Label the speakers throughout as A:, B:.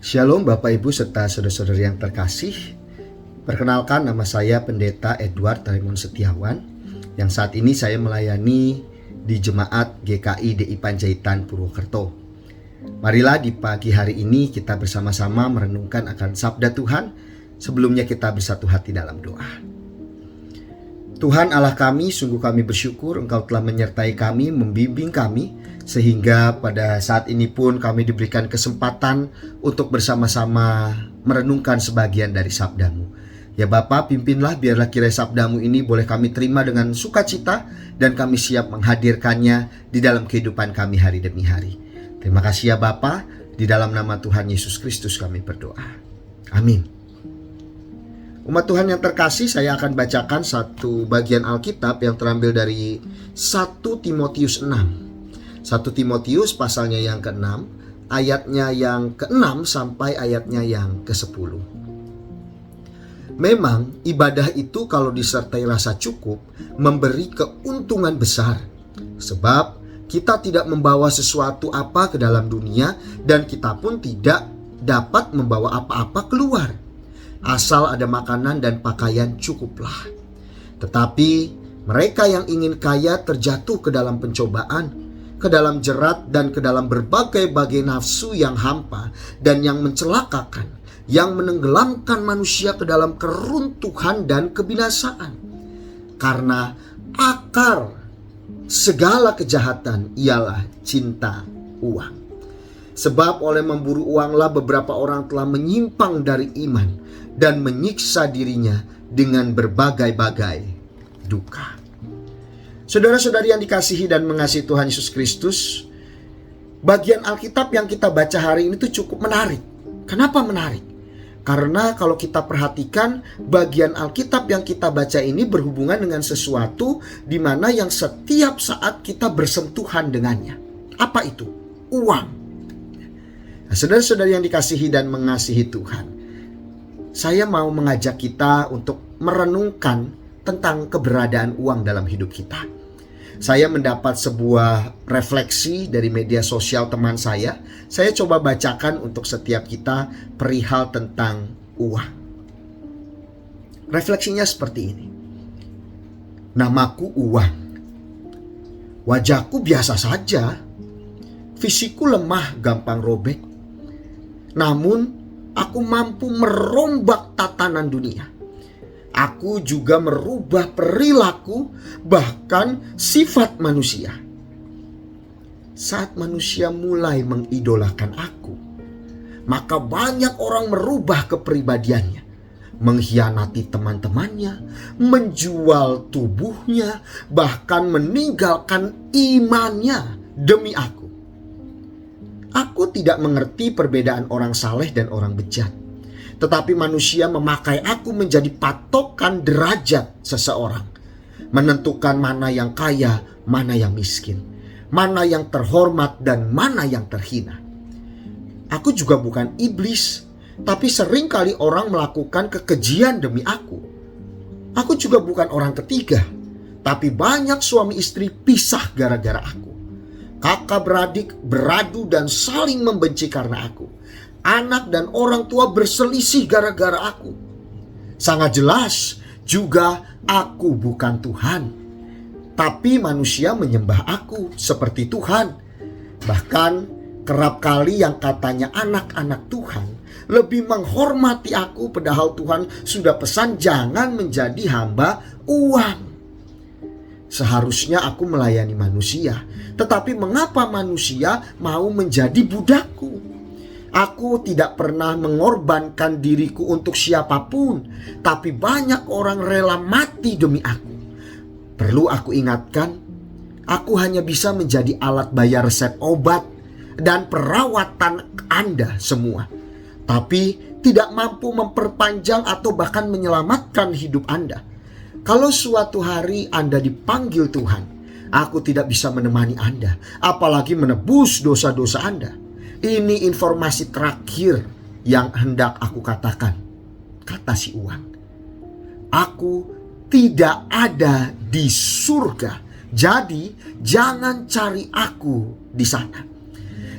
A: Shalom Bapak Ibu serta saudara-saudari yang terkasih. Perkenalkan, nama saya Pendeta Edward Raymond Setiawan, yang saat ini saya melayani di Jemaat GKI DI Panjaitan Purwokerto. Marilah di pagi hari ini kita bersama-sama merenungkan akan sabda Tuhan. Sebelumnya kita bersatu hati dalam doa. Tuhan Allah kami, sungguh kami bersyukur Engkau telah menyertai kami, membimbing kami, sehingga pada saat ini pun kami diberikan kesempatan untuk bersama-sama merenungkan sebagian dari sabda-Mu. Ya Bapa, pimpinlah, biarlah kiranya sabda-Mu ini boleh kami terima dengan sukacita, dan kami siap menghadirkannya di dalam kehidupan kami hari demi hari. Terima kasih ya Bapa, di dalam nama Tuhan Yesus Kristus kami berdoa. Amin. Umat Tuhan yang terkasih, saya akan bacakan satu bagian Alkitab yang terambil dari 1 Timotius 6. 1 Timotius pasalnya yang ke-6, ayatnya yang ke-6 sampai ayatnya yang ke-10. Memang ibadah itu kalau disertai rasa cukup memberi keuntungan besar. Sebab kita tidak membawa sesuatu apa ke dalam dunia, dan kita pun tidak dapat membawa apa-apa keluar. Asal ada makanan dan pakaian cukuplah. Tetapi mereka yang ingin kaya terjatuh ke dalam pencobaan, ke dalam jerat, dan ke dalam berbagai-bagai nafsu yang hampa dan yang mencelakakan, yang menenggelamkan manusia ke dalam keruntuhan dan kebinasaan. Karena akar segala kejahatan ialah cinta uang. Sebab oleh memburu uanglah beberapa orang telah menyimpang dari iman dan menyiksa dirinya dengan berbagai-bagai duka. Saudara-saudari yang dikasihi dan mengasihi Tuhan Yesus Kristus, bagian Alkitab yang kita baca hari ini tuh cukup menarik. Kenapa menarik? Karena kalau kita perhatikan, bagian Alkitab yang kita baca ini berhubungan dengan sesuatu di mana yang setiap saat kita bersentuhan dengannya. Apa itu? Uang. Nah, saudara-saudari yang dikasihi dan mengasihi Tuhan, saya mau mengajak kita untuk merenungkan tentang keberadaan uang dalam hidup kita. Saya mendapat sebuah refleksi dari media sosial teman saya. Saya coba bacakan untuk setiap kita perihal tentang uang. Refleksinya seperti ini. Namaku uang. Wajahku biasa saja. Fisikku lemah, gampang robek. Namun aku mampu merombak tatanan dunia. Aku juga merubah perilaku, bahkan sifat manusia. Saat manusia mulai mengidolakan aku, maka banyak orang merubah kepribadiannya, mengkhianati teman-temannya, menjual tubuhnya, bahkan meninggalkan imannya demi aku. Aku tidak mengerti perbedaan orang saleh dan orang bejat. Tetapi manusia memakai aku menjadi patokan derajat seseorang. Menentukan mana yang kaya, mana yang miskin. Mana yang terhormat dan mana yang terhina. Aku juga bukan iblis. Tapi seringkali orang melakukan kekejian demi aku. Aku juga bukan orang ketiga. Tapi banyak suami istri pisah gara-gara aku. Kakak beradik beradu dan saling membenci karena aku. Anak dan orang tua berselisih gara-gara aku. Sangat jelas juga aku bukan Tuhan. Tapi manusia menyembah aku seperti Tuhan. Bahkan kerap kali yang katanya anak-anak Tuhan lebih menghormati aku, padahal Tuhan sudah pesan jangan menjadi hamba uang. Seharusnya aku melayani manusia, tetapi mengapa manusia mau menjadi budakku? Aku tidak pernah mengorbankan diriku untuk siapapun, tapi banyak orang rela mati demi aku. Perlu aku ingatkan, aku hanya bisa menjadi alat bayar resep obat dan perawatan Anda semua, tapi tidak mampu memperpanjang atau bahkan menyelamatkan hidup Anda. Kalau suatu hari Anda dipanggil Tuhan, aku tidak bisa menemani Anda, apalagi menebus dosa-dosa Anda. Ini informasi terakhir yang hendak aku katakan. Kata si uang. Aku tidak ada di surga. Jadi jangan cari aku di sana.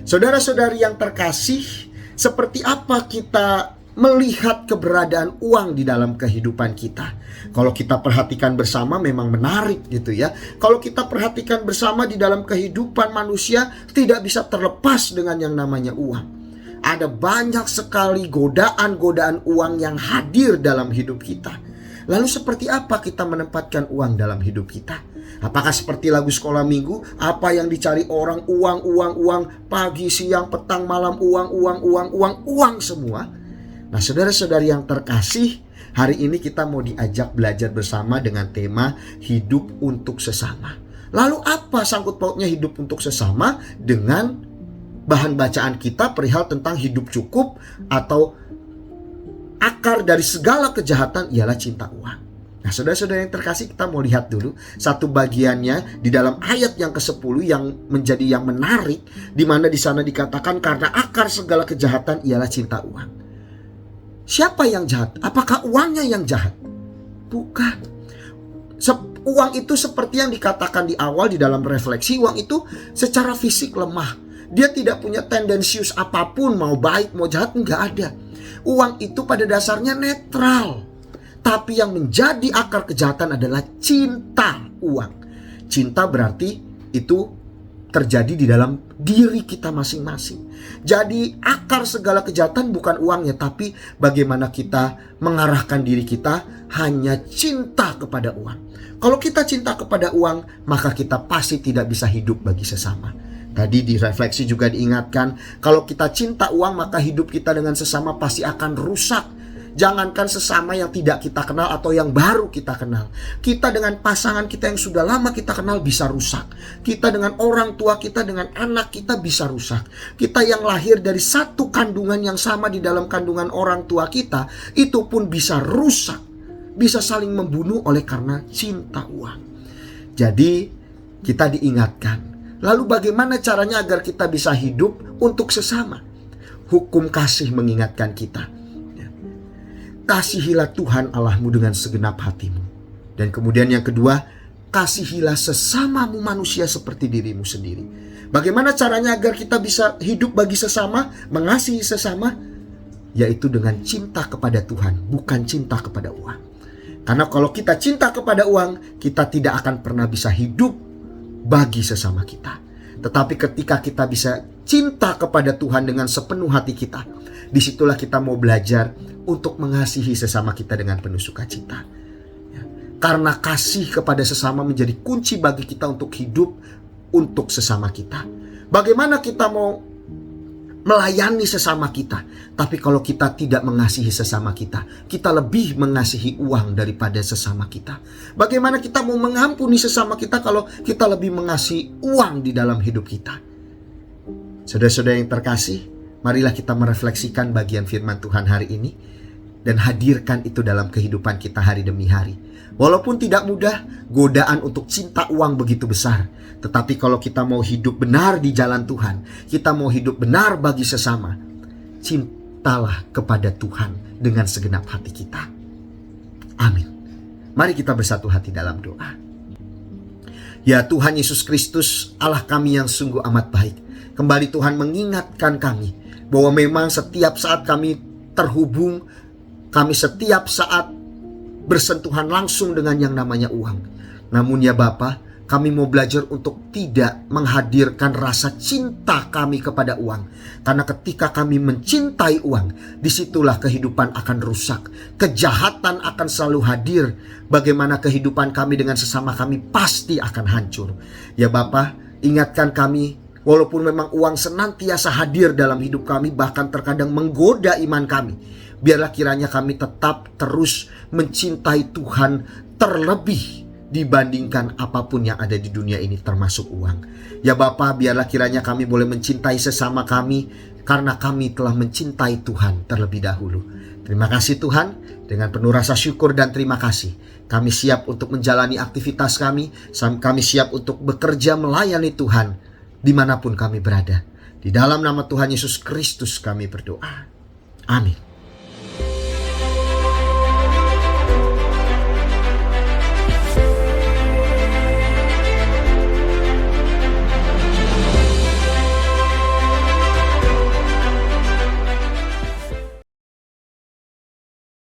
A: Saudara-saudari yang terkasih, Seperti apa kita melihat keberadaan uang di dalam kehidupan kita? Kalau kita perhatikan bersama memang menarik gitu ya. Kalau kita perhatikan bersama di dalam kehidupan manusia tidak bisa terlepas dengan yang namanya uang. Ada banyak sekali godaan-godaan uang yang hadir dalam hidup kita. Lalu seperti apa kita menempatkan uang dalam hidup kita? Apakah seperti lagu sekolah minggu? Apa yang dicari orang? Uang, uang, uang. Pagi, siang, petang, malam. Uang, uang, uang, uang, uang semua. Nah, saudara-saudari yang terkasih, hari ini kita mau diajak belajar bersama dengan tema hidup untuk sesama. Lalu apa sangkut pautnya hidup untuk sesama dengan bahan bacaan kita perihal tentang hidup cukup atau akar dari segala kejahatan ialah cinta uang. Nah, saudara-saudara yang terkasih, kita mau lihat dulu satu bagiannya di dalam ayat yang ke-10 yang menjadi yang menarik, di mana di sana dikatakan karena akar segala kejahatan ialah cinta uang. Siapa yang jahat? Apakah uangnya yang jahat? Bukan. Uang itu seperti yang dikatakan di awal di dalam refleksi, uang itu secara fisik lemah. Dia tidak punya tendensius apapun, mau baik mau jahat, enggak ada. Uang itu pada dasarnya netral. Tapi yang menjadi akar kejahatan adalah cinta uang. Cinta berarti itu terjadi di dalam diri kita masing-masing. Jadi akar segala kejahatan bukan uangnya, tapi bagaimana kita mengarahkan diri kita hanya cinta kepada uang. Kalau kita cinta kepada uang, maka kita pasti tidak bisa hidup bagi sesama. Tadi di refleksi juga diingatkan, kalau kita cinta uang maka hidup kita dengan sesama pasti akan rusak. Jangankan sesama yang tidak kita kenal atau yang baru kita kenal. Kita dengan pasangan kita yang sudah lama kita kenal bisa rusak. Kita dengan orang tua kita, dengan anak kita bisa rusak. Kita yang lahir dari satu kandungan yang sama di dalam kandungan orang tua kita, itu pun bisa rusak. Bisa saling membunuh oleh karena cinta uang. Jadi kita diingatkan. Lalu bagaimana caranya agar kita bisa hidup untuk sesama? Hukum kasih mengingatkan kita. Kasihilah Tuhan Allahmu dengan segenap hatimu. Dan kemudian yang kedua, kasihilah sesamamu manusia seperti dirimu sendiri. Bagaimana caranya agar kita bisa hidup bagi sesama, mengasihi sesama? Yaitu dengan cinta kepada Tuhan, bukan cinta kepada uang. Karena kalau kita cinta kepada uang, kita tidak akan pernah bisa hidup bagi sesama kita. Tetapi ketika kita bisa cinta kepada Tuhan dengan sepenuh hati kita, disitulah kita mau belajar untuk mengasihi sesama kita dengan penuh sukacita. Karena kasih kepada sesama menjadi kunci bagi kita untuk hidup untuk sesama kita. Bagaimana kita mau melayani sesama kita, tapi kalau kita tidak mengasihi sesama kita, kita lebih mengasihi uang daripada sesama kita. Bagaimana kita mau mengampuni sesama kita kalau kita lebih mengasihi uang di dalam hidup kita? Saudara-saudara yang terkasih, marilah kita merefleksikan bagian firman Tuhan hari ini dan hadirkan itu dalam kehidupan kita hari demi hari. Walaupun tidak mudah, godaan untuk cinta uang begitu besar. Tetapi kalau kita mau hidup benar di jalan Tuhan, kita mau hidup benar bagi sesama, cintalah kepada Tuhan dengan segenap hati kita. Amin. Mari kita bersatu hati dalam doa. Ya Tuhan Yesus Kristus, Allah kami yang sungguh amat baik. Kembali Tuhan mengingatkan kami bahwa memang setiap saat kami terhubung, kami setiap saat bersentuhan langsung dengan yang namanya uang. Namun ya Bapa, kami mau belajar untuk tidak menghadirkan rasa cinta kami kepada uang. Karena ketika kami mencintai uang, disitulah kehidupan akan rusak. Kejahatan akan selalu hadir. Bagaimana kehidupan kami dengan sesama kami pasti akan hancur. Ya Bapa, ingatkan kami, walaupun memang uang senantiasa hadir dalam hidup kami, bahkan terkadang menggoda iman kami, biarlah kiranya kami tetap terus mencintai Tuhan terlebih dibandingkan apapun yang ada di dunia ini termasuk uang. Ya Bapa, biarlah kiranya kami boleh mencintai sesama kami karena kami telah mencintai Tuhan terlebih dahulu. Terima kasih Tuhan, dengan penuh rasa syukur dan terima kasih. Kami siap untuk menjalani aktivitas kami siap untuk bekerja melayani Tuhan dimanapun kami berada. Di dalam nama Tuhan Yesus Kristus kami berdoa. Amin.